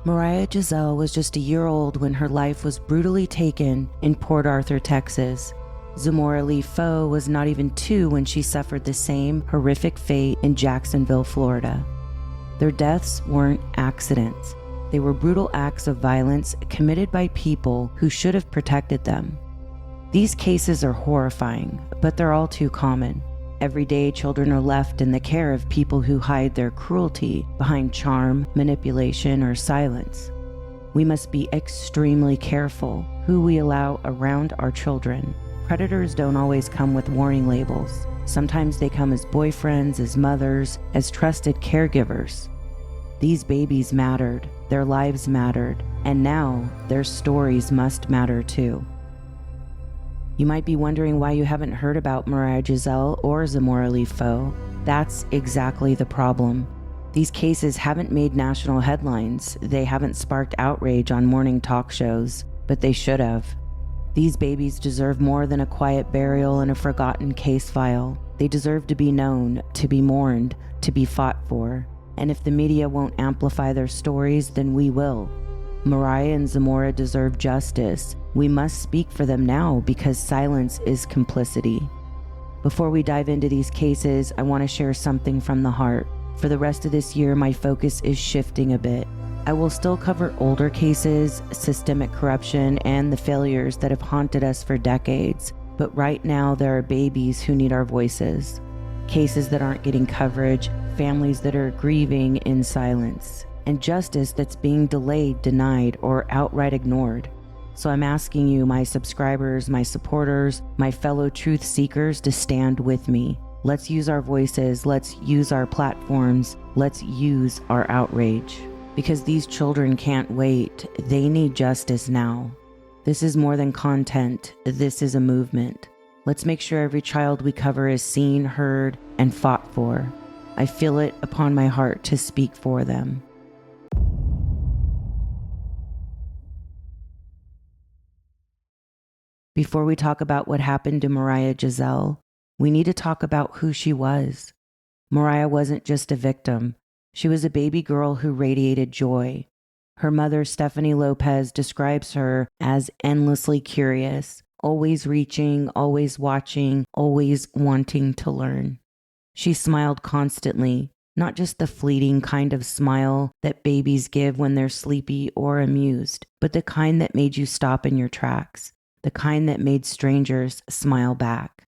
Mariah Giselle was just a year old when her life was brutally taken in Port Arthur, Texas. Zamora Foe was not even 2 when she suffered the same horrific fate in Jacksonville, Florida. Their deaths weren't accidents. They were brutal acts of violence committed by people who should have protected them. These cases are horrifying, but they're all too common. Every day, children are left in the care of people who hide their cruelty behind charm, manipulation, or silence. We must be extremely careful who we allow around our children. Predators don't always come with warning labels. Sometimes they come as boyfriends, as mothers, as trusted caregivers. These babies mattered, their lives mattered, and now their stories must matter too. You might be wondering why you haven't heard about Mariah Giselle or Zamora Foe. That's exactly the problem. These cases haven't made national headlines. They haven't sparked outrage on morning talk shows, but they should have. These babies deserve more than a quiet burial in a forgotten case file. They deserve to be known, to be mourned, to be fought for. And if the media won't amplify their stories, then we will. Mariah and Zamora deserve justice. We must speak for them now because silence is complicity. Before we dive into these cases, I want to share something from the heart. For the rest of this year, my focus is shifting a bit. I will still cover older cases, systemic corruption, and the failures that have haunted us for decades. But right now, there are babies who need our voices. Cases that aren't getting coverage, families that are grieving in silence, and justice that's being delayed, denied, or outright ignored. So I'm asking you, my subscribers, my supporters, my fellow truth seekers, to stand with me. Let's use our voices, let's use our platforms, let's use our outrage. Because these children can't wait, they need justice now. This is more than content, this is a movement. Let's make sure every child we cover is seen, heard, and fought for. I feel it upon my heart to speak for them. Before we talk about what happened to Mariah Giselle, we need to talk about who she was. Mariah wasn't just a victim. She was a baby girl who radiated joy. Her mother, Stephanie Lopez, describes her as endlessly curious, always reaching, always watching, always wanting to learn. She smiled constantly, not just the fleeting kind of smile that babies give when they're sleepy or amused, but the kind that made you stop in your tracks. The kind that made strangers smile back.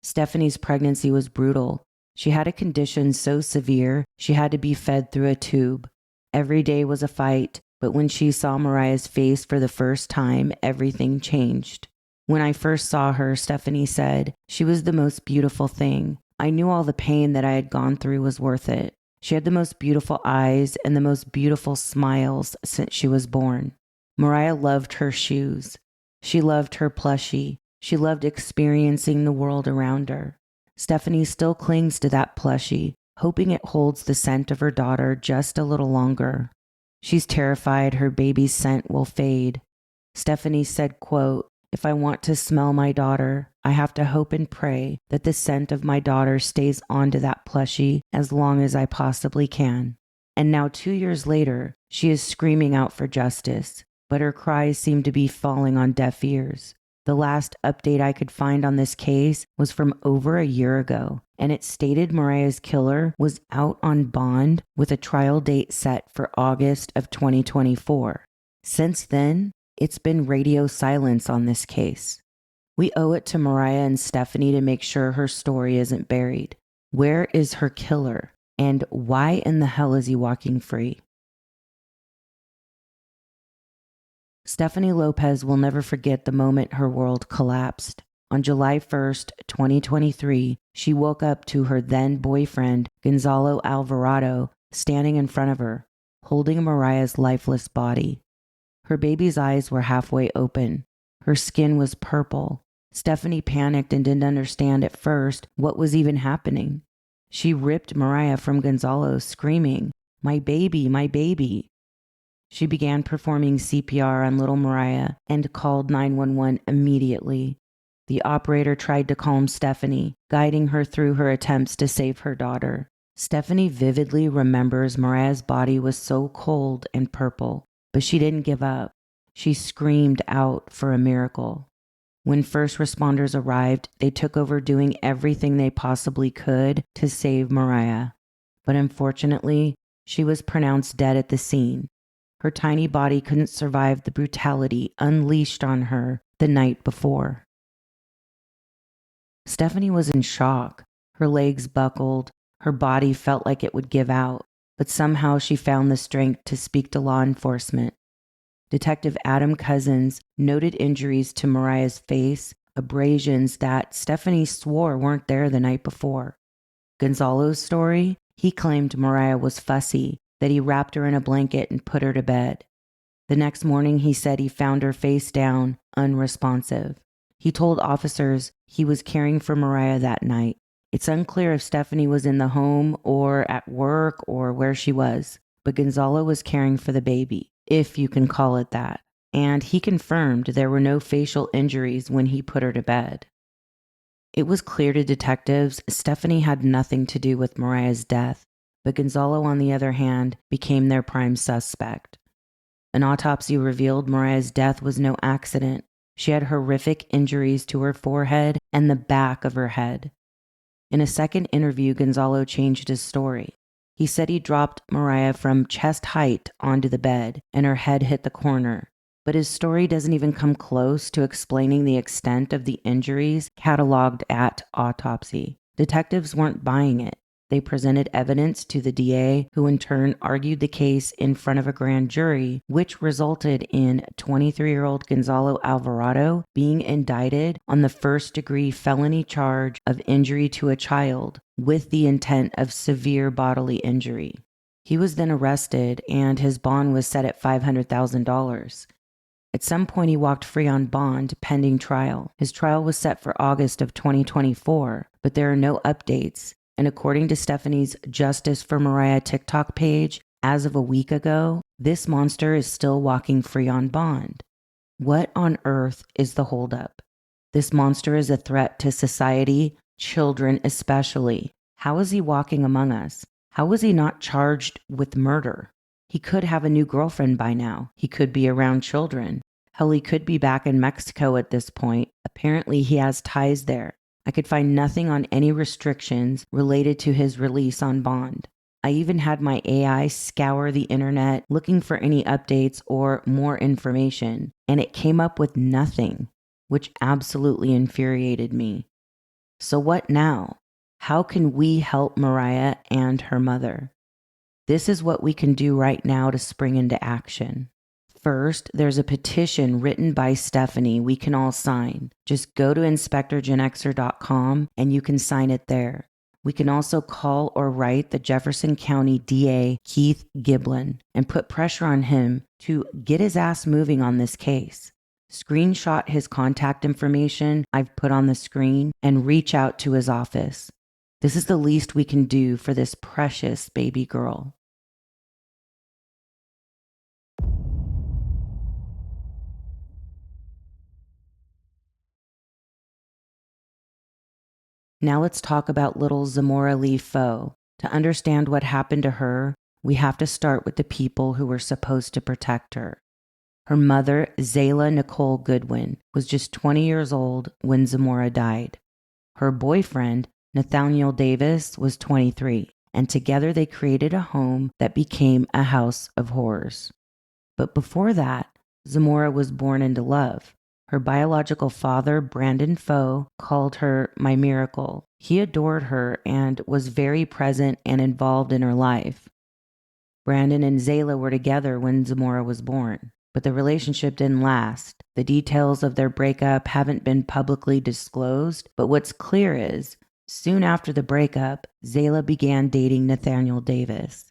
Stephanie's pregnancy was brutal. She had a condition so severe she had to be fed through a tube. Every day was a fight, but when she saw Mariah's face for the first time, everything changed. When I first saw her, Stephanie said, she was the most beautiful thing. I knew all the pain that I had gone through was worth it. She had the most beautiful eyes and the most beautiful smiles since she was born. Mariah loved her shoes. She loved her plushie. She loved experiencing the world around her. Stephanie still clings to that plushie, hoping it holds the scent of her daughter just a little longer. She's terrified her baby's scent will fade. Stephanie said, quote, "If I want to smell my daughter, I have to hope and pray that the scent of my daughter stays onto that plushie as long as I possibly can." And now 2 years later, she is screaming out for justice. But her cries seem to be falling on deaf ears. The last update I could find on this case was from over a year ago, and it stated Mariah's killer was out on bond with a trial date set for August of 2024. Since then, it's been radio silence on this case. We owe it to Mariah and Stephanie to make sure her story isn't buried. Where is her killer? And why in the hell is he walking free? Stephanie Lopez will never forget the moment her world collapsed. On July 1st, 2023, she woke up to her then boyfriend, Gonzalo Alvarado, standing in front of her, holding Mariah's lifeless body. Her baby's eyes were halfway open. Her skin was purple. Stephanie panicked and didn't understand at first what was even happening. She ripped Mariah from Gonzalo, screaming, "My baby, my baby." She began performing CPR on little Mariah and called 911 immediately. The operator tried to calm Stephanie, guiding her through her attempts to save her daughter. Stephanie vividly remembers Mariah's body was so cold and purple. But she didn't give up. She screamed out for a miracle. When first responders arrived, they took over doing everything they possibly could to save Mariah. But unfortunately, she was pronounced dead at the scene. Her tiny body couldn't survive the brutality unleashed on her the night before. Stephanie was in shock. Her legs buckled. Her body felt like it would give out, but somehow she found the strength to speak to law enforcement. Detective Adam Cousins noted injuries to Mariah's face, abrasions that Stephanie swore weren't there the night before. Gonzalo's story, he claimed Mariah was fussy, that he wrapped her in a blanket and put her to bed. The next morning, he said he found her face down, unresponsive. He told officers he was caring for Mariah that night. It's unclear if Stephanie was in the home or at work or where she was, but Gonzalo was caring for the baby, if you can call it that. And he confirmed there were no facial injuries when he put her to bed. It was clear to detectives Stephanie had nothing to do with Mariah's death, but Gonzalo, on the other hand, became their prime suspect. An autopsy revealed Mariah's death was no accident. She had horrific injuries to her forehead and the back of her head. In a second interview, Gonzalo changed his story. He said he dropped Mariah from chest height onto the bed and her head hit the corner. But his story doesn't even come close to explaining the extent of the injuries cataloged at autopsy. Detectives weren't buying it. They presented evidence to the DA, who in turn argued the case in front of a grand jury, which resulted in 23-year-old Gonzalo Alvarado being indicted on the first-degree felony charge of injury to a child with the intent of severe bodily injury. He was then arrested, and his bond was set at $500,000. At some point, he walked free on bond pending trial. His trial was set for August of 2024, but there are no updates. And according to Stephanie's Justice for Mariah TikTok page, as of a week ago, this monster is still walking free on bond. What on earth is the holdup? This monster is a threat to society, children especially. How is he walking among us? How is he not charged with murder? He could have a new girlfriend by now. He could be around children. Hell, he could be back in Mexico at this point. Apparently, he has ties there. I could find nothing on any restrictions related to his release on bond. I even had my AI scour the internet looking for any updates or more information, and it came up with nothing, which absolutely infuriated me. So what now? How can we help Mariah and her mother? This is what we can do right now to spring into action. First, there's a petition written by Stephanie we can all sign. Just go to inspectorgenxer.com and you can sign it there. We can also call or write the Jefferson County DA, Keith Giblin, and put pressure on him to get his ass moving on this case. Screenshot his contact information I've put on the screen and reach out to his office. This is the least we can do for this precious baby girl. Now let's talk about little Zamora Lee Foe. To understand what happened to her, we have to start with the people who were supposed to protect her. Her mother, Zayla Nicole Goodwin, was just 20 years old when Zamora died. Her boyfriend, Nathaniel Davis, was 23, and together they created a home that became a house of horrors. But before that, Zamora was born into love. Her biological father, Brandon Foe, called her my miracle. He adored her and was very present and involved in her life. Brandon and Zayla were together when Zamora was born, but the relationship didn't last. The details of their breakup haven't been publicly disclosed, but what's clear is, soon after the breakup, Zayla began dating Nathaniel Davis.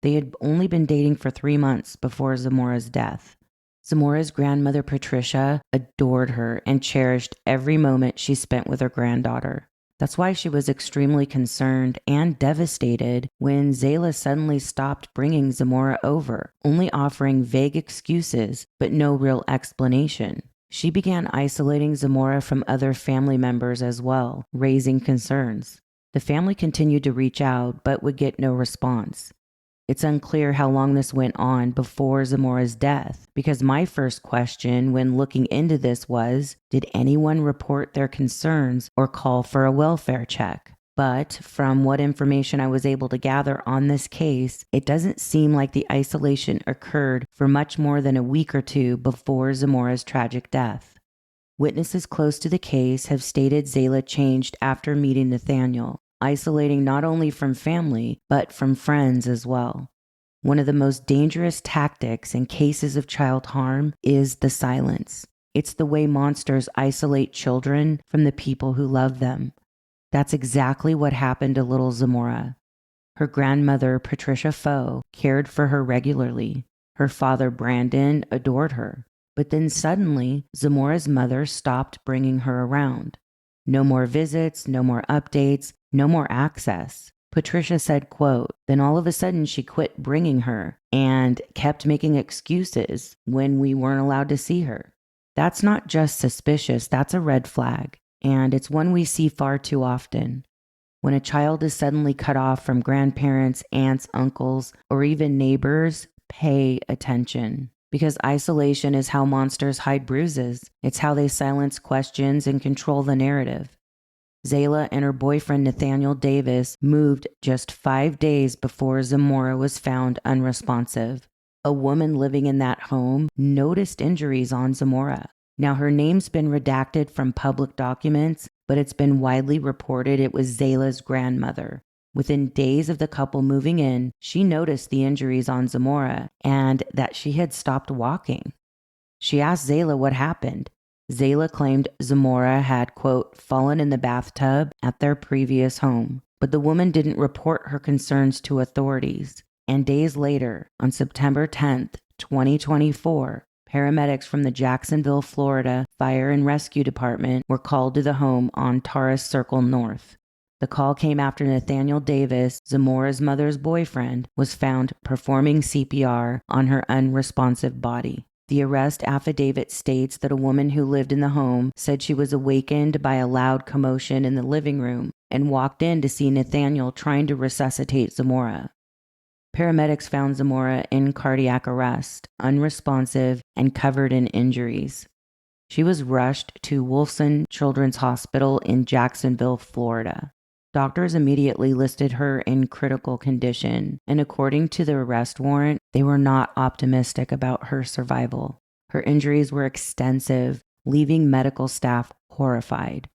They had only been dating for 3 months before Zamora's death. Zamora's grandmother, Patricia, adored her and cherished every moment she spent with her granddaughter. That's why she was extremely concerned and devastated when Zayla suddenly stopped bringing Zamora over, only offering vague excuses but no real explanation. She began isolating Zamora from other family members as well, raising concerns. The family continued to reach out but would get no response. It's unclear how long this went on before Zamora's death, because my first question when looking into this was, did anyone report their concerns or call for a welfare check? But from what information I was able to gather on this case, it doesn't seem like the isolation occurred for much more than a week or two before Zamora's tragic death. Witnesses close to the case have stated Zayla changed after meeting Nathaniel, isolating not only from family, but from friends as well. One of the most dangerous tactics in cases of child harm is the silence. It's the way monsters isolate children from the people who love them. That's exactly what happened to little Zamora. Her grandmother, Patricia Foe, cared for her regularly. Her father, Brandon, adored her. But then suddenly, Zamora's mother stopped bringing her around. No more visits, no more updates, no more access. Patricia said, quote, "Then all of a sudden she quit bringing her and kept making excuses when we weren't allowed to see her." That's not just suspicious, that's a red flag. And it's one we see far too often. When a child is suddenly cut off from grandparents, aunts, uncles, or even neighbors, pay attention. Because isolation is how monsters hide bruises. It's how they silence questions and control the narrative. Zayla and her boyfriend Nathaniel Davis moved just 5 days before Zamora was found unresponsive. A woman living in that home noticed injuries on Zamora. Now, her name's been redacted from public documents, but it's been widely reported it was Zayla's grandmother. Within days of the couple moving in, she noticed the injuries on Zamora and that she had stopped walking. She asked Zayla what happened. Zayla claimed Zamora had, quote, fallen in the bathtub at their previous home, but the woman didn't report her concerns to authorities. And days later, on September 10th, 2024, paramedics from the Jacksonville, Florida Fire and Rescue Department were called to the home on Taurus Circle North. The call came after Nathaniel Davis, Zamora's mother's boyfriend, was found performing CPR on her unresponsive body. The arrest affidavit states that a woman who lived in the home said she was awakened by a loud commotion in the living room and walked in to see Nathaniel trying to resuscitate Zamora. Paramedics found Zamora in cardiac arrest, unresponsive, and covered in injuries. She was rushed to Wolfson Children's Hospital in Jacksonville, Florida. Doctors immediately listed her in critical condition, and according to the arrest warrant, they were not optimistic about her survival. Her injuries were extensive, leaving medical staff horrified.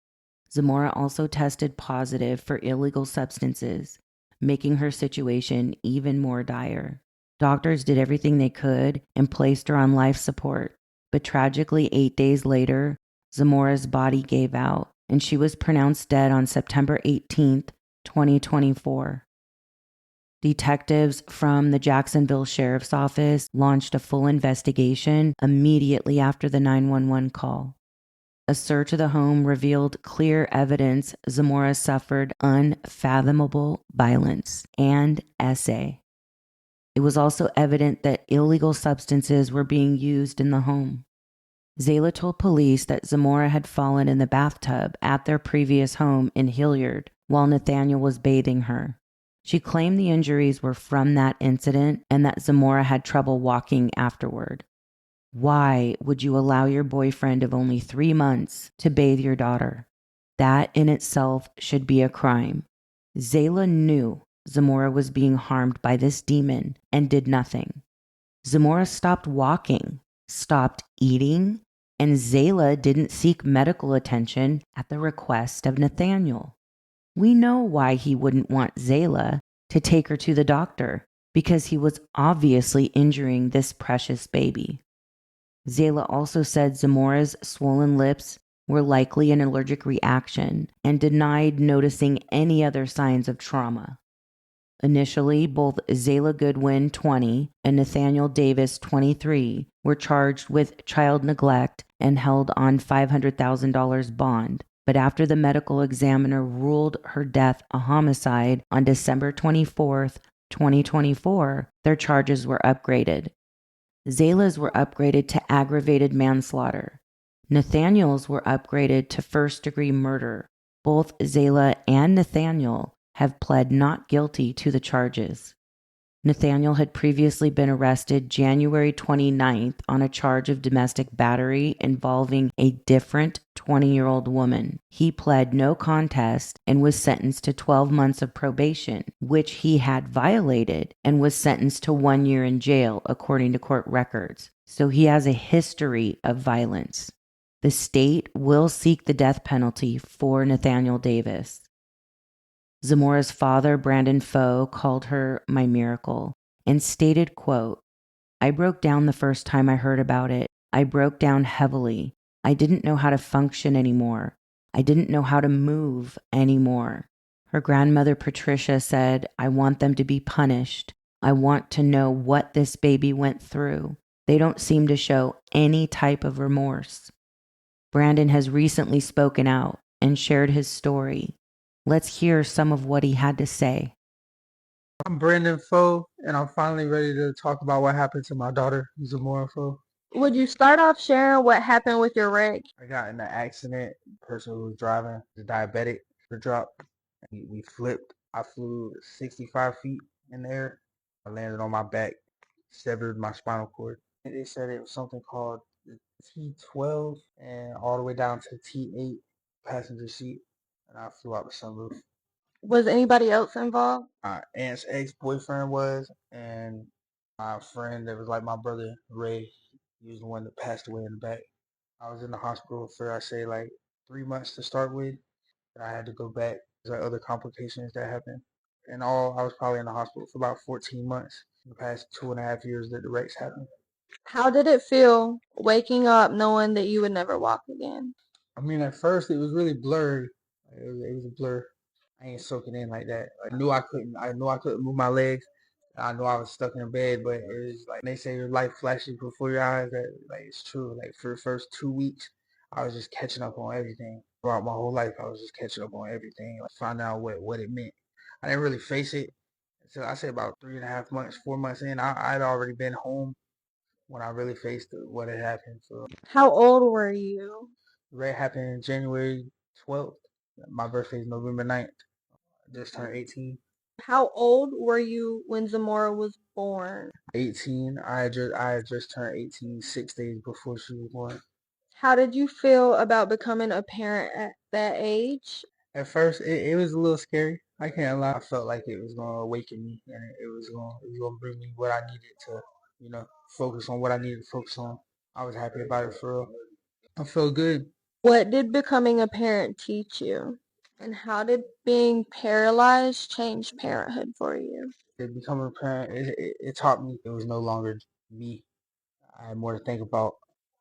Zamora also tested positive for illegal substances, making her situation even more dire. Doctors did everything they could and placed her on life support, but tragically 8 days later, Zamora's body gave out, and she was pronounced dead on September 18th, 2024. Detectives from the Jacksonville Sheriff's Office launched a full investigation immediately after the 911 call. A search of the home revealed clear evidence Zamora suffered unfathomable violence and SA. It was also evident that illegal substances were being used in the home. Zayla told police that Zamora had fallen in the bathtub at their previous home in Hilliard while Nathaniel was bathing her. She claimed the injuries were from that incident and that Zamora had trouble walking afterward. Why would you allow your boyfriend of only 3 months to bathe your daughter? That in itself should be a crime. Zayla knew Zamora was being harmed by this demon and did nothing. Zamora stopped walking, stopped eating, and Zayla didn't seek medical attention at the request of Nathaniel. We know why he wouldn't want Zayla to take her to the doctor, because he was obviously injuring this precious baby. Zayla also said Zamora's swollen lips were likely an allergic reaction and denied noticing any other signs of trauma. Initially, both Zayla Goodwin, 20, and Nathaniel Davis, 23, were charged with child neglect and held on $500,000 bond. But after the medical examiner ruled her death a homicide on December 24th, 2024, their charges were upgraded. Zayla's were upgraded to aggravated manslaughter. Nathaniel's were upgraded to first-degree murder. Both Zayla and Nathaniel have pled not guilty to the charges. Nathaniel had previously been arrested January 29th on a charge of domestic battery involving a different 20-year-old woman. He pled no contest and was sentenced to 12 months of probation, which he had violated, and was sentenced to 1 year in jail, according to court records. So he has a history of violence. The state will seek the death penalty for Nathaniel Davis. Zamora's father, Brandon Foe, called her my miracle and stated, quote, "I broke down the first time I heard about it. I broke down heavily. I didn't know how to function anymore. I didn't know how to move anymore." Her grandmother, Patricia, said, "I want them to be punished. I want to know what this baby went through. They don't seem to show any type of remorse." Brandon has recently spoken out and shared his story. Let's hear some of what he had to say. I'm Brandon Foe, and I'm finally ready to talk about what happened to my daughter, Zamora Foe. Would you start off sharing what happened with your wreck? I got in an accident. The person who was driving was diabetic for drop. We flipped. I flew 65 feet in the air. I landed on my back, severed my spinal cord. And they said it was something called the T12 and all the way down to T8 passenger seat. And I flew out the sunroof. Was anybody else involved? My aunt's ex-boyfriend was, and my friend that was like my brother, Ray. He was the one that passed away in the back. I was in the hospital for, I say, like 3 months to start with. And I had to go back. There's like other complications that happened. In all, I was probably in the hospital for about 14 months. In the past 2.5 years that the wrecks happened. How did it feel waking up knowing that you would never walk again? I mean, at first it was really blurry. It was a blur. I ain't soaking in like that. I knew I couldn't. I knew I couldn't move my legs. I knew I was stuck in bed, but it was like they say your life flashes before your eyes. That like it's true. Like for the first 2 weeks, I was just catching up on everything. Throughout my whole life, I was just catching up on everything. Like finding out what it meant. I didn't really face it until I say about 3.5 months, 4 months in. I'd already been home when I really faced what had happened. So How old were you? the wreck happened January 12th. My birthday is November 9th. I just turned 18. How old were you when Zamora was born? 18. I had just turned 18 6 days before she was born. How did you feel about becoming a parent at that age? At first, it was a little scary. I can't lie. I felt like it was gonna awaken me, and it was gonna bring me what I needed to, focus on what I needed to focus on. I was happy about it for real. I felt good. What did becoming a parent teach you? And how did being paralyzed change parenthood for you? Becoming a parent, it taught me it was no longer me. I had more to think about,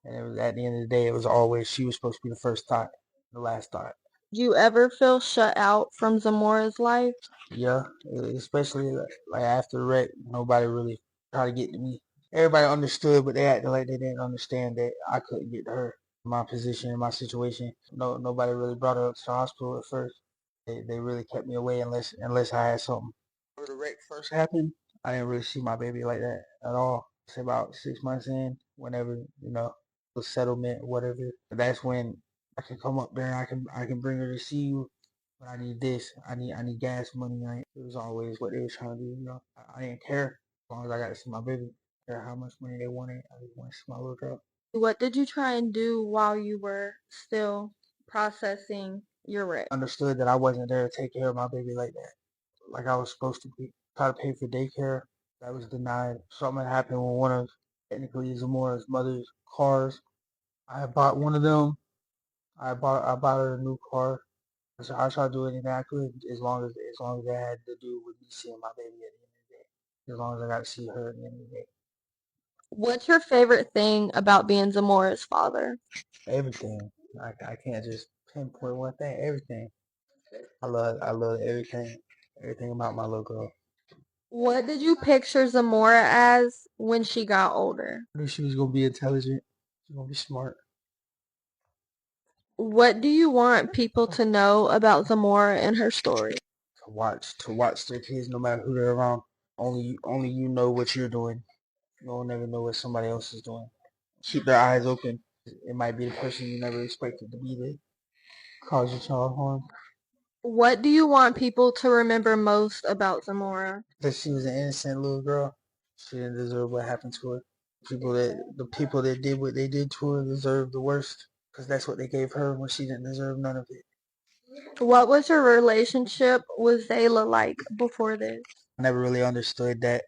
and it was at the end of the day, it was always she was supposed to be the first thought, the last thought. Did you ever feel shut out from Zamora's life? Yeah, especially like after the wreck, nobody really tried to get to me. Everybody understood, but they acted like they didn't understand that I couldn't get to her. My position, my situation. No, nobody really brought her up to the hospital at first. They really kept me away unless I had something. When the wreck first happened, I didn't really see my baby like that at all. Say about 6 months in, whenever the settlement, whatever. That's when I can come up there. I can bring her to see you. But I need this. I need gas money. It was always what they was trying to do. I didn't care as long as I got to see my baby. I didn't care how much money they wanted. I just wanted to see my little girl. What did you try and do while you were still processing your wreck? Understood that I wasn't there to take care of my baby like that, like I was supposed to be. Try to pay for daycare. That was denied. Something happened with one of technically Zamora's mother's cars. I had bought one of them. I bought her a new car. So I tried to do anything I could as long as that had to do with me seeing my baby at the end of the day. As long as I got to see her at the end of the day. What's your favorite thing about being Zamora's father? Everything. I can't just pinpoint one thing. Everything. I love everything. Everything about my little girl. What did you picture Zamora as when she got older? I knew she was gonna be intelligent. She's gonna be smart. What do you want people to know about Zamora and her story? To watch their kids no matter who they're around. Only you know what you're doing. You'll never know what somebody else is doing. Keep their eyes open. It might be the person you never expected to be there. Cause your child harm. What do you want people to remember most about Zamora? That she was an innocent little girl. She didn't deserve what happened to her. The people that did what they did to her deserve the worst, because that's what they gave her when she didn't deserve none of it. What was your relationship with Zayla like before this? I never really understood that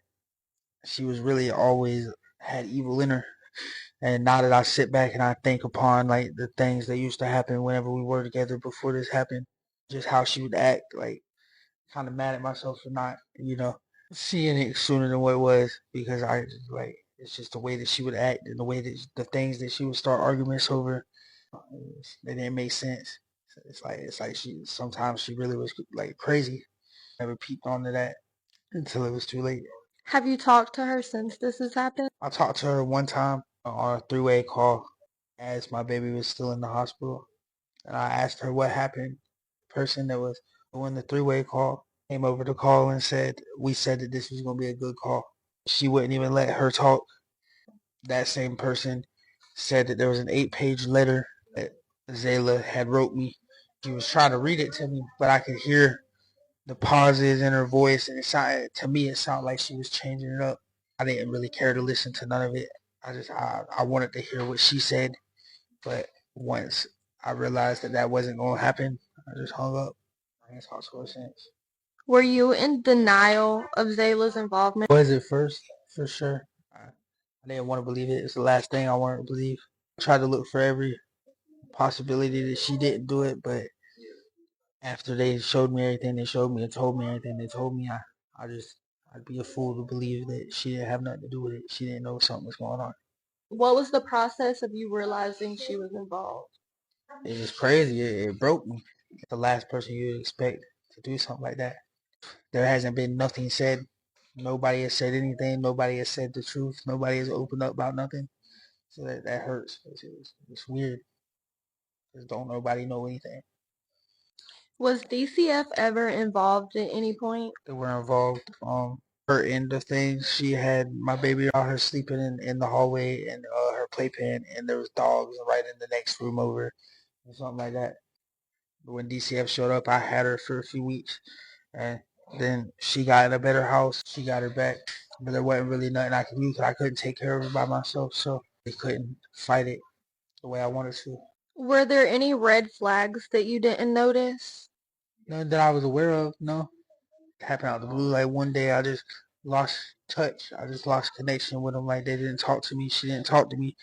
she was really always had evil in her. And now that I sit back and I think upon like the things that used to happen whenever we were together before this happened, just how she would act, like kind of mad at myself for not, seeing it sooner than what it was, because I like it's just the way that she would act and the way that the things that she would start arguments over, they didn't make sense. So it's like she sometimes she really was like crazy. Never peeped onto that until it was too late. Have you talked to her since this has happened? I talked to her one time on a three-way call as my baby was still in the hospital. And I asked her what happened. The person that was doing the three-way call came over the call and said, we said that this was going to be a good call. She wouldn't even let her talk. That same person said that there was an 8-page letter that Zayla had wrote me. She was trying to read it to me, but I could hear the pauses in her voice, and to me it sounded like she was changing it up. I didn't really care to listen to none of it. I wanted to hear what she said, but once I realized that that wasn't going to happen, I just hung up. I ain't talked to her since. Were you in denial of Zayla's involvement? Was it first? For sure. I didn't want to believe it. It's the last thing I wanted to believe. I tried to look for every possibility that she didn't do it, but after they showed me everything they showed me and told me everything they told me, I'd be a fool to believe that she didn't have nothing to do with it. She didn't know something was going on. What was the process of you realizing she was involved? It was crazy. It broke me. The last person you'd expect to do something like that. There hasn't been nothing said. Nobody has said anything. Nobody has said the truth. Nobody has opened up about nothing. So that hurts. It's weird. Just don't nobody know anything. Was DCF ever involved at any point? They were involved. Her end of things, she had my baby out her sleeping in the hallway and her playpen, and there was dogs right in the next room over, or something like that. But when DCF showed up, I had her for a few weeks, and then she got in a better house. She got her back, but there wasn't really nothing I could do because I couldn't take care of her by myself, so they couldn't fight it the way I wanted to. Were there any red flags that you didn't notice? None that I was aware of, no. It happened out of the blue. Like one day I just lost touch. I just lost connection with them. Like they didn't talk to me. She didn't talk to me.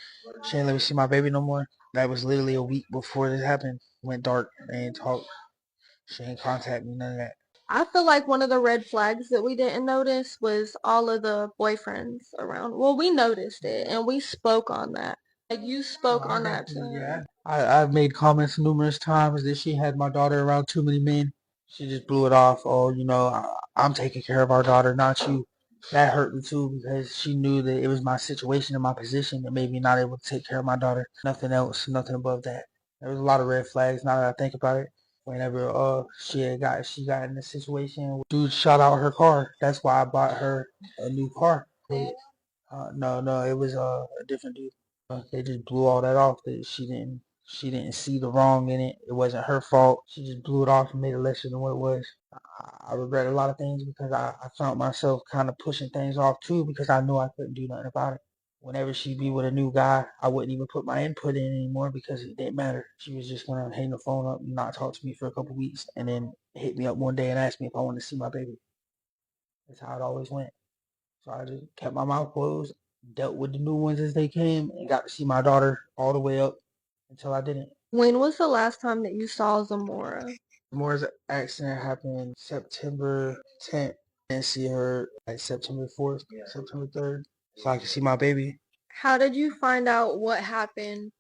She didn't let me see my baby no more. That was literally a week before this happened. It went dark. They ain't talk. She ain't contact me, none of that. I feel like one of the red flags that we didn't notice was all of the boyfriends around. Well, we noticed it and we spoke on that. Like you spoke on that to her. I've made comments numerous times that she had my daughter around too many men. She just blew it off. Oh, I'm taking care of our daughter, not you. That hurt me too because she knew that it was my situation and my position that made me not able to take care of my daughter. Nothing else, nothing above that. There was a lot of red flags now that I think about it. Whenever she got in the situation, dude shot out her car. That's why I bought her a new car. No, it was a different dude. They just blew all that off. That she didn't see the wrong in it. It wasn't her fault. She just blew it off and made it lesser than what it was. I regret a lot of things because I found myself kind of pushing things off too because I knew I couldn't do nothing about it. Whenever she'd be with a new guy, I wouldn't even put my input in anymore because it didn't matter. She was just gonna hang the phone up and not talk to me for a couple weeks and then hit me up one day and ask me if I wanted to see my baby. That's how it always went. So I just kept my mouth closed, dealt with the new ones as they came, and got to see my daughter all the way up until I didn't. When was the last time that you saw Zamora? Zamora's accident happened September 10th. I didn't see her like September 4th, September 3rd, so I could see my baby. How did you find out what happened?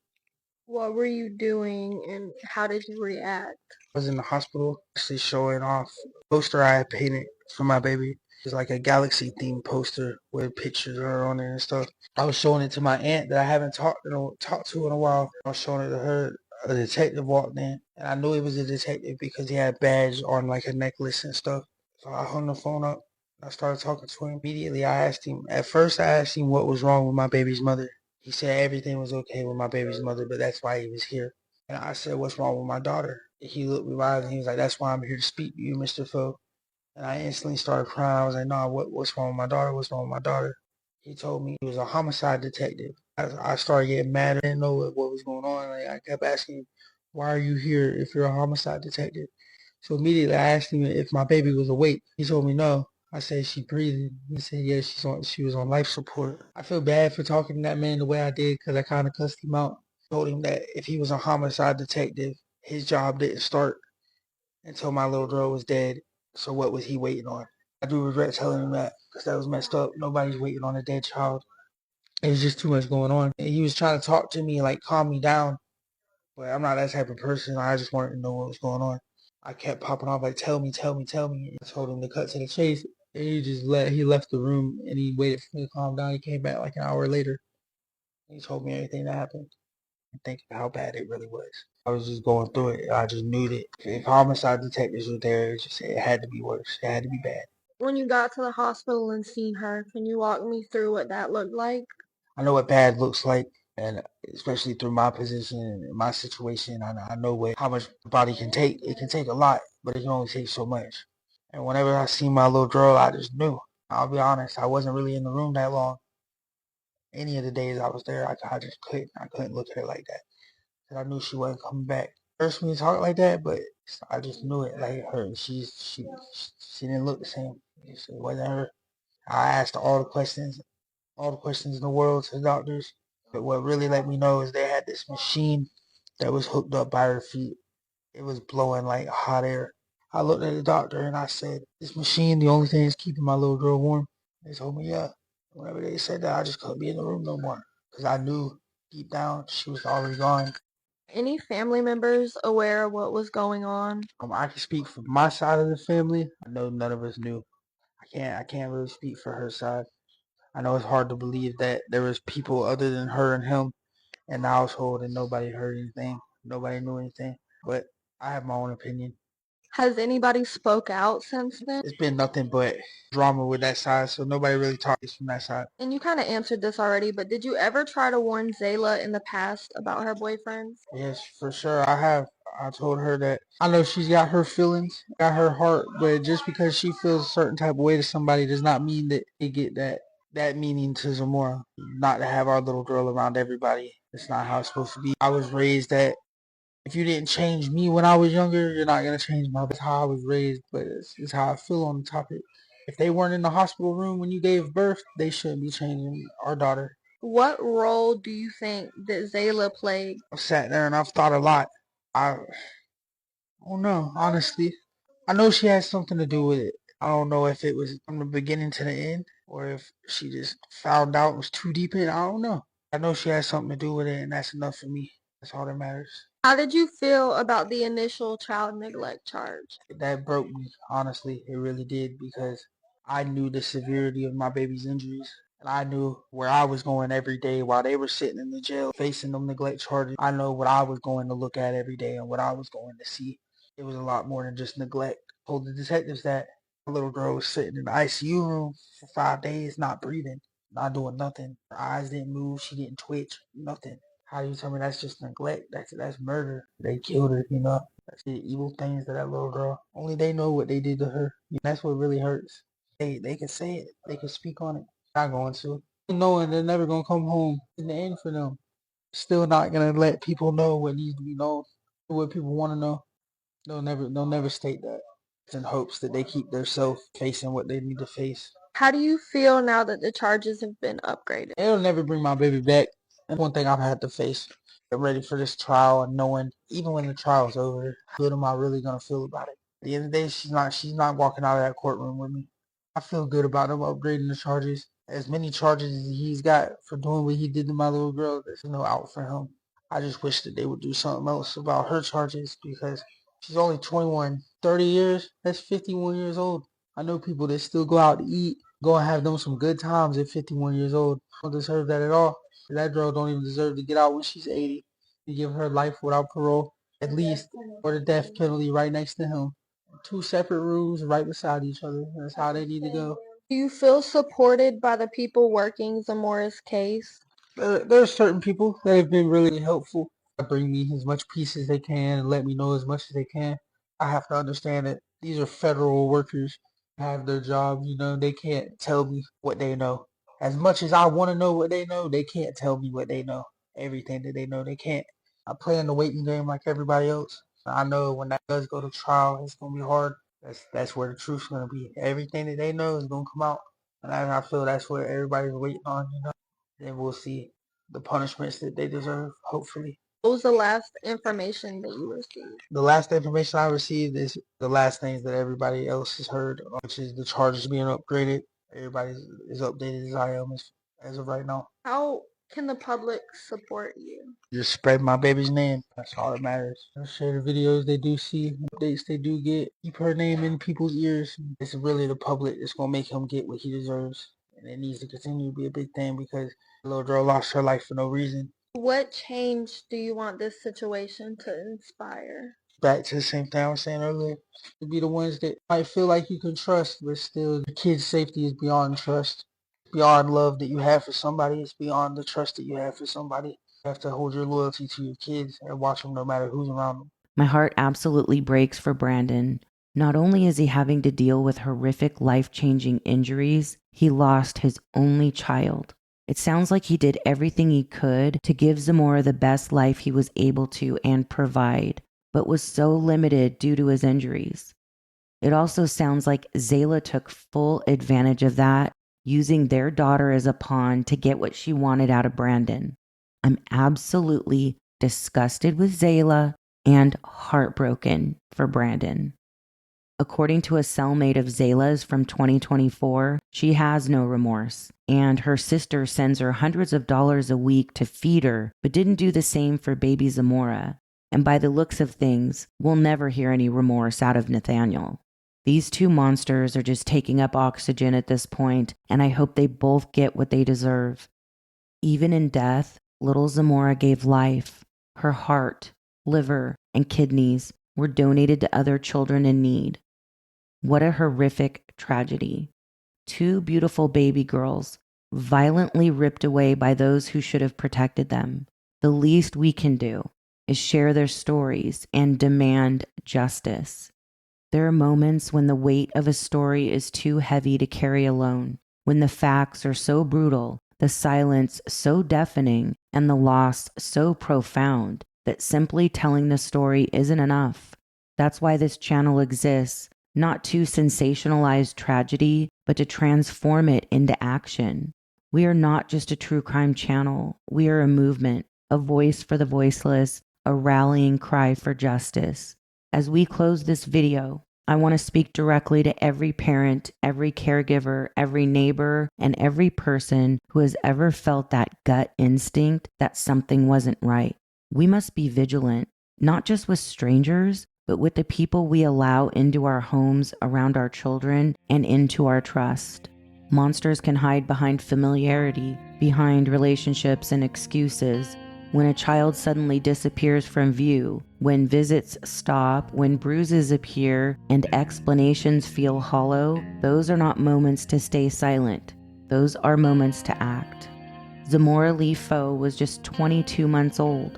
What were you doing and how did you react? I was in the hospital actually showing off a poster I had painted for my baby. It's like a galaxy themed poster with pictures of her on it and stuff. I was showing it to my aunt that I haven't talked to in a while. I was showing it to her. A detective walked in, and I knew he was a detective because he had a badge on like a necklace and stuff. So I hung the phone up. I started talking to him. Immediately I asked him, at first I asked him what was wrong with my baby's mother. He said everything was okay with my baby's mother, but that's why he was here. And I said, what's wrong with my daughter? He looked me wise and he was like, "That's why I'm here to speak to you, Mr. Foe." And I instantly started crying. I was like, "Nah, what's wrong with my daughter? What's wrong with my daughter?" He told me he was a homicide detective. I started getting mad. I didn't know what was going on. Like, I kept asking him, "Why are you here if you're a homicide detective?" So immediately I asked him if my baby was awake. He told me no. I said, "She breathing?" He said, "Yeah, she was on life support." I feel bad for talking to that man the way I did because I kind of cussed him out. Told him that if he was a homicide detective, his job didn't start until my little girl was dead. So what was he waiting on? I do regret telling him that because that was messed up. Nobody's waiting on a dead child. It was just too much going on. And he was trying to talk to me, like calm me down, but I'm not that type of person. I just wanted to know what was going on. I kept popping off like, "Tell me, tell me, tell me." I told him to cut to the chase. And he left the room and he waited for me to calm down. He came back like an hour later. He told me everything that happened. And think of how bad it really was. I was just going through it. I just knew that if homicide detectives were there, it had to be worse. It had to be bad. When you got to the hospital and seen her, can you walk me through what that looked like? I know what bad looks like, and especially through my position and my situation, I know how much the body can take. It can take a lot, but it can only take so much. And whenever I see my little girl, I just knew. I'll be honest, I wasn't really in the room that long. Any of the days I was there, I just couldn't. I couldn't look at her like that. 'Cause I knew she wasn't coming back. First me to talk like that, but I just knew it. Like her, she didn't look the same. It wasn't her. I asked all the questions in the world to the doctors. But what really let me know is they had this machine that was hooked up by her feet. It was blowing like hot air. I looked at the doctor and I said, "This machine, the only thing is keeping my little girl warm." They told me, yeah. Whenever they said that, I just couldn't be in the room no more. Because I knew deep down she was already gone. Any family members aware of what was going on? I can speak for my side of the family. I know none of us knew. I can't really speak for her side. I know it's hard to believe that there was people other than her and him in the household and nobody heard anything. Nobody knew anything. But I have my own opinion. Has anybody spoke out since then? It's been nothing but drama with that side, so nobody really talks from that side. And you kind of answered this already, but did you ever try to warn Zayla in the past about her boyfriends? Yes, for sure. I have. I told her that I know she's got her feelings, got her heart, but just because she feels a certain type of way to somebody does not mean that they get that meaning to Zamora. Not to have our little girl around everybody. It's not how it's supposed to be. I was raised that if you didn't change me when I was younger, you're not gonna change my. That's how I was raised, but it's how I feel on the topic. If they weren't in the hospital room when you gave birth, they shouldn't be changing our daughter. What role do you think that Zayla played? I've sat there and I've thought a lot. I don't know, honestly. I know she had something to do with it. I don't know if it was from the beginning to the end or if she just found out it was too deep in. I don't know. I know she had something to do with it, and that's enough for me. That's all that matters. How did you feel about the initial child neglect charge? That broke me, honestly. It really did because I knew the severity of my baby's injuries. And I knew where I was going every day while they were sitting in the jail facing them neglect charges. I know what I was going to look at every day and what I was going to see. It was a lot more than just neglect. I told the detectives that my little girl was sitting in the ICU room for 5 days, not breathing, not doing nothing. Her eyes didn't move. She didn't twitch, nothing. How do you tell me that's just neglect? That's murder. They killed her, you know. That's the evil things to that little girl. Only they know what they did to her. That's what really hurts. They can say it. They can speak on it. Not going to. Knowing they're never gonna come home in the end for them. Still not gonna let people know what needs to be known, what people want to know. They'll never state that. It's in hopes that they keep themselves facing what they need to face. How do you feel now that the charges have been upgraded? It'll never bring my baby back. That's one thing I've had to face. Get ready for this trial and knowing even when the trial's over, how good am I really gonna feel about it? At the end of the day, she's not walking out of that courtroom with me. I feel good about him upgrading the charges. As many charges as he's got for doing what he did to my little girl, there's no out for him. I just wish that they would do something else about her charges because she's only 21. 30 years, that's 51 years old. I know people that still go out to eat, go and have them some good times at 51 years old. Don't deserve that at all. That girl don't even deserve to get out when she's 80. You give her life without parole, at least, or the death penalty right next to him. Two separate rooms right beside each other. That's how they need to go. Do you feel supported by the people working Zamora's case? There's certain people that have been really helpful. bring me as much peace as they can and let me know as much as they can. I have to understand that these are federal workers, have their job, they can't tell me what they know. As much as I want to know what they know, they can't tell me what they know. Everything that they know, they can't. I play in the waiting game like everybody else. I know when that does go to trial, it's gonna be hard. That's where the truth's gonna be. Everything that they know is gonna come out, and I feel that's what everybody's waiting on. Then we'll see the punishments that they deserve, hopefully. What was the last information that you received? The last information I received is the last things that everybody else has heard, which is the charges being upgraded. Everybody is updated as I am as of right now. How can the public support you? Just spread my baby's name. That's all that matters. Share the videos they do see, updates they do get. Keep her name in people's ears. It's really the public that's going to make him get what he deserves. And it needs to continue to be a big thing because the little girl lost her life for no reason. What change do you want this situation to inspire? Back to the same thing I was saying earlier. To be the ones that might feel like you can trust, but still the kid's safety is beyond trust. Beyond love that you have for somebody, it's beyond the trust that you have for somebody. You have to hold your loyalty to your kids and watch them no matter who's around them. My heart absolutely breaks for Brandon. Not only is he having to deal with horrific life-changing injuries, he lost his only child. It sounds like he did everything he could to give Zamora the best life he was able to and provide, but was so limited due to his injuries. It also sounds like Zayla took full advantage of that, using their daughter as a pawn to get what she wanted out of Brandon. I'm absolutely disgusted with Zayla and heartbroken for Brandon. According to a cellmate of Zayla's from 2024, she has no remorse, and her sister sends her hundreds of dollars a week to feed her, but didn't do the same for baby Zamora. And by the looks of things, we'll never hear any remorse out of Nathaniel. These two monsters are just taking up oxygen at this point, and I hope they both get what they deserve. Even in death, little Zamora gave life. Her heart, liver, and kidneys were donated to other children in need. What a horrific tragedy. Two beautiful baby girls, violently ripped away by those who should have protected them. The least we can do is share their stories and demand justice. There are moments when the weight of a story is too heavy to carry alone, when the facts are so brutal, the silence so deafening, and the loss so profound that simply telling the story isn't enough. That's why this channel exists, not to sensationalize tragedy, but to transform it into action. We are not just a true crime channel. We are a movement, a voice for the voiceless, a rallying cry for justice. As we close this video, I want to speak directly to every parent, every caregiver, every neighbor, and every person who has ever felt that gut instinct that something wasn't right. We must be vigilant, not just with strangers, but with the people we allow into our homes, around our children, and into our trust. Monsters can hide behind familiarity, behind relationships and excuses. When a child suddenly disappears from view, when visits stop, when bruises appear, and explanations feel hollow, those are not moments to stay silent. Those are moments to act. Zamora Lee Foe was just 22 months old.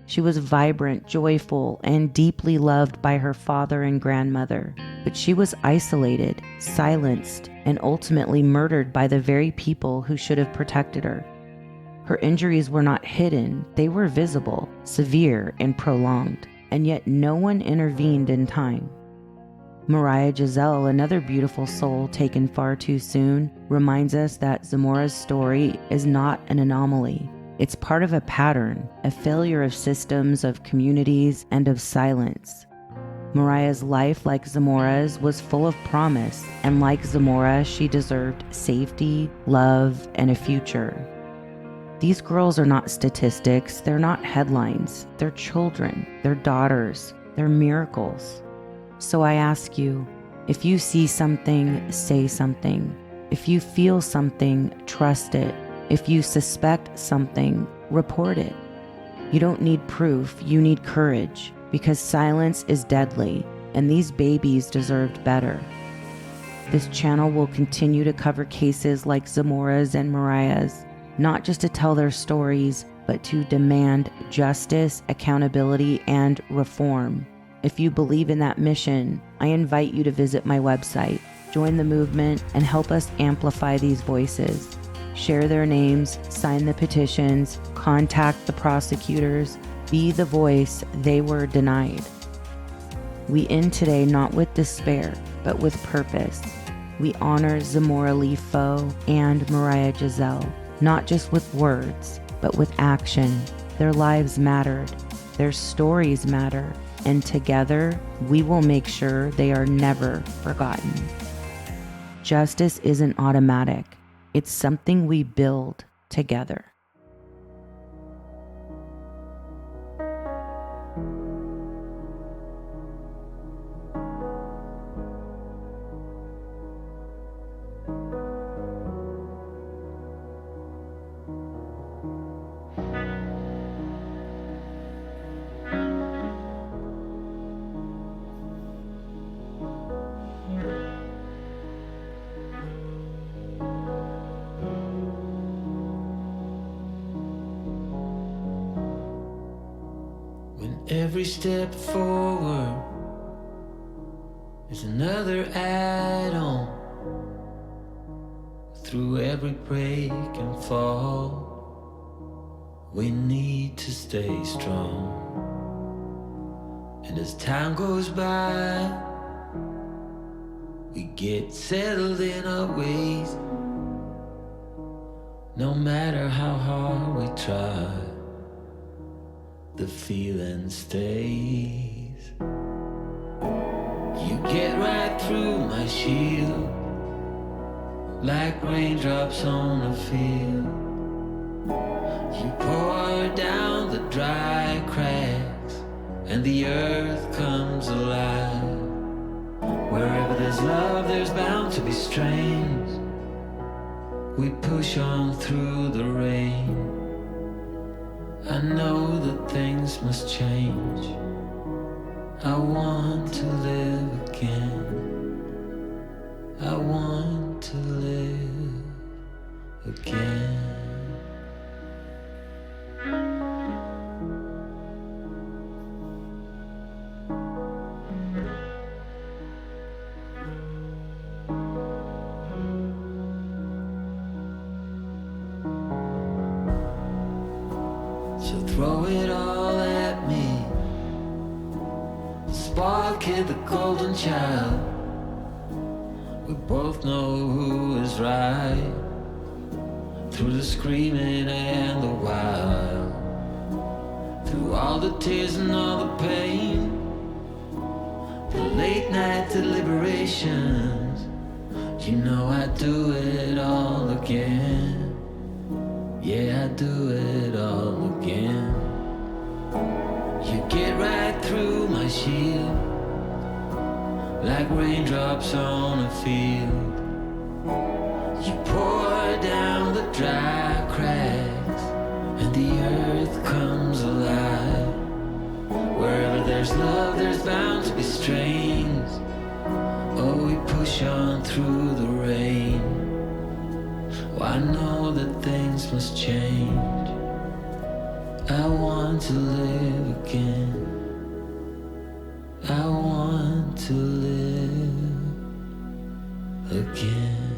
She was vibrant, joyful, and deeply loved by her father and grandmother. But she was isolated, silenced, and ultimately murdered by the very people who should have protected her. Her injuries were not hidden, they were visible, severe, and prolonged, and yet no one intervened in time. Mariah Giselle, another beautiful soul taken far too soon, reminds us that Zamora's story is not an anomaly. It's part of a pattern, a failure of systems, of communities, and of silence. Mariah's life, like Zamora's, was full of promise, and like Zamora, she deserved safety, love, and a future. These girls are not statistics, they're not headlines, they're children, they're daughters, they're miracles. So I ask you, if you see something, say something. If you feel something, trust it. If you suspect something, report it. You don't need proof, you need courage, because silence is deadly, and these babies deserved better. This channel will continue to cover cases like Zamora's and Mariah's, not just to tell their stories, but to demand justice, accountability, and reform. If you believe in that mission, I invite you to visit my website, join the movement, and help us amplify these voices. Share their names, sign the petitions, contact the prosecutors, be the voice they were denied. We end today not with despair, but with purpose. We honor Zamora Lee Foe and Mariah Giselle, not just with words, but with action. Their lives mattered, their stories matter, and together we will make sure they are never forgotten. Justice isn't automatic. It's something we build together. Every step forward is another add-on. Through every break and fall, we need to stay strong. And as time goes by, we get settled in our ways. No matter how hard we try, the feeling stays. You get right through my shield, like raindrops on a field. You pour down the dry cracks, and the earth comes alive. Wherever there's love, there's bound to be strains. We push on through the rain. I know that things must change. I want to live again. I want to live again. So throw it all at me. Spark hit the golden child. We both know who is right, through the screaming and the wild, through all the tears and all the pain, the late night deliberations. You know I'd do it all again. Yeah, I'd do it all again. You get right through my shield, like raindrops on a field. You pour down the dry cracks, and the earth comes alive. Wherever there's love, there's bound to be strains. Oh, we push on through the rain. Oh, I know that things must change. I want to live again. I want to live again.